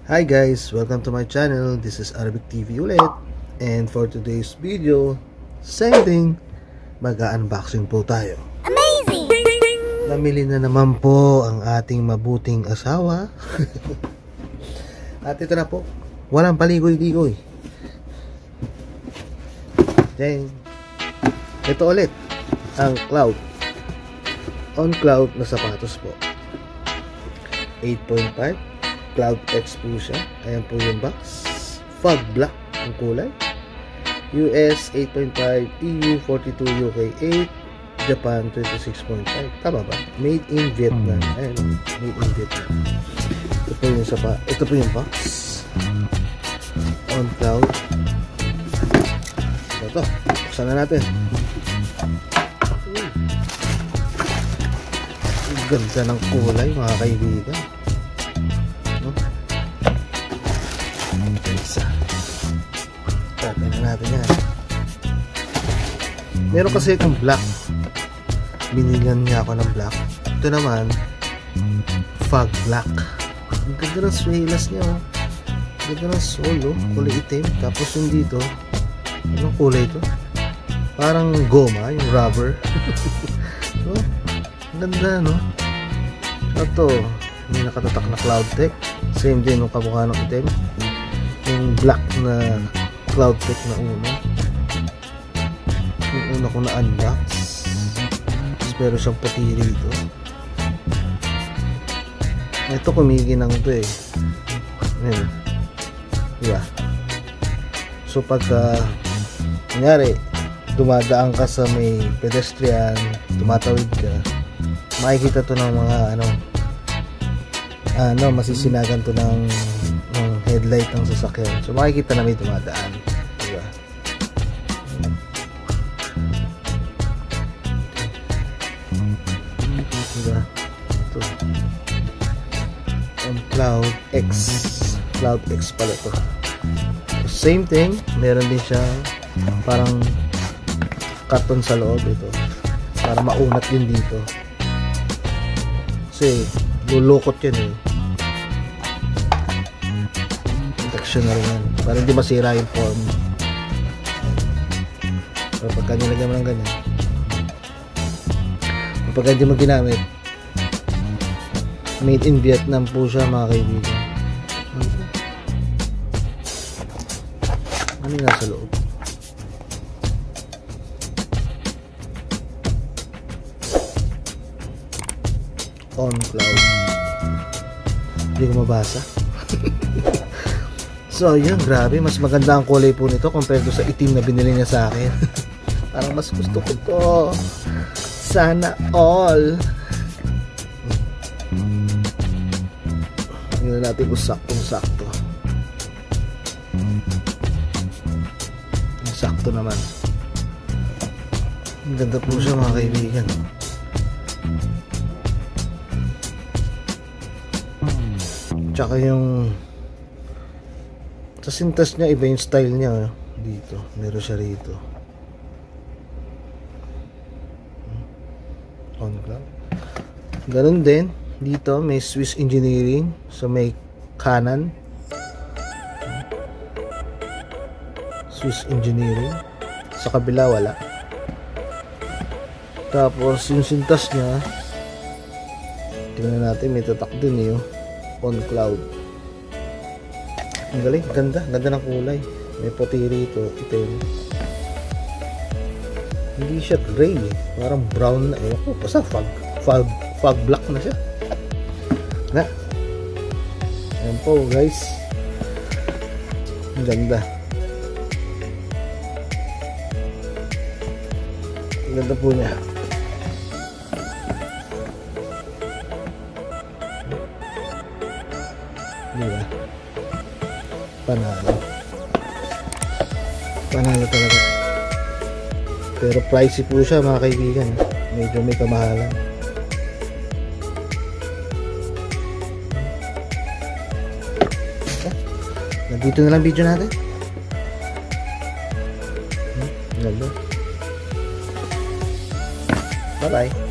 Hi guys, welcome to my channel. This is Arabic TV ulit. And for today's video, same thing, mag-unboxing po tayo. Amazing! Namili na naman po ang ating mabuting asawa. At ito na po, walang paligoy-ligoy. Then, ito ulit, ang Cloud. On Cloud na sapatos po. 8.5 Cloud X po siya. Ayan po yung box. Fog black ang kulay. US 8.5, EU 42, UK 8, Japan 26.5. Tama ba? Made in Vietnam. Ayan, made in Vietnam. Ito po yung ito po yung box. On Cloud. Ito. Buksan na natin. Ang ganda ng kulay, mga kaibigan. Tapos na natin yan. Meron kasi itong black. Binigyan niya ako ng black. Ito naman fog black. Ang ganda ng swalas niya, oh. Ang ganda ng sole, oh. Kulay itim. Tapos yung dito, anong kulay ito? Parang goma, yung rubber. So, ang ganda, no? Ito, may nakatatak na Cloud Tech. Same din yung kamukha ng itim. Yung black na Cloud Tech na uno. Yung una ko na unbox. Pero siyang puti rito. Ito kumikinang ito eh. Ayan. Diba? So pagka kunyari dumadaan ka sa may pedestrian, tumatawid ka, makikita to ng mga masisinagan to ng headlight ng sasakyan. So makikita na may dumadaan, diba? Diba? Ito on Cloud X. Cloud X pala to. So, same thing, meron din siyang parang karton sa loob ito para maunat din dito kasi lulukot yan eh. Protection na rin yan para hindi masira yung form. So pagka nilagyan mo ng ganyan, pagka hindi mo ginamit, made in Vietnam po siya, mga kaibigan. Ano yung nasa loob? On Cloud. Hindi ko mabasa. So yun, grabe, mas maganda ang kulay po nito compared sa itim na binili niya sa akin. Parang mas gusto ko to. Sana all. Tingnan natin kung saktong-sakto. Sakto naman. Ang ganda po siya, mga kaibigan. Tsaka yung sa sintas niya, iba yung style niya dito. Meron siya rito. On Cloud. Ganun din dito, may Swiss Engineering sa may kanan. Swiss Engineering. Sa kabila wala. Tapos yung sintas niya, tingnan natin, may tatak din eh. On Cloud. Ang galing, ganda ng kulay. May puti rito, itim. Hindi siya gray eh. Parang brown na eh. Oh, basta fog black na siya. Na. Ayan po guys. Ang ganda. Ang ganda po niya. Diba? Panalo talaga, pero pricey po siya, mga kaibigan. Medyo may kamahalan. Nandito na lang video natin. Bye bye.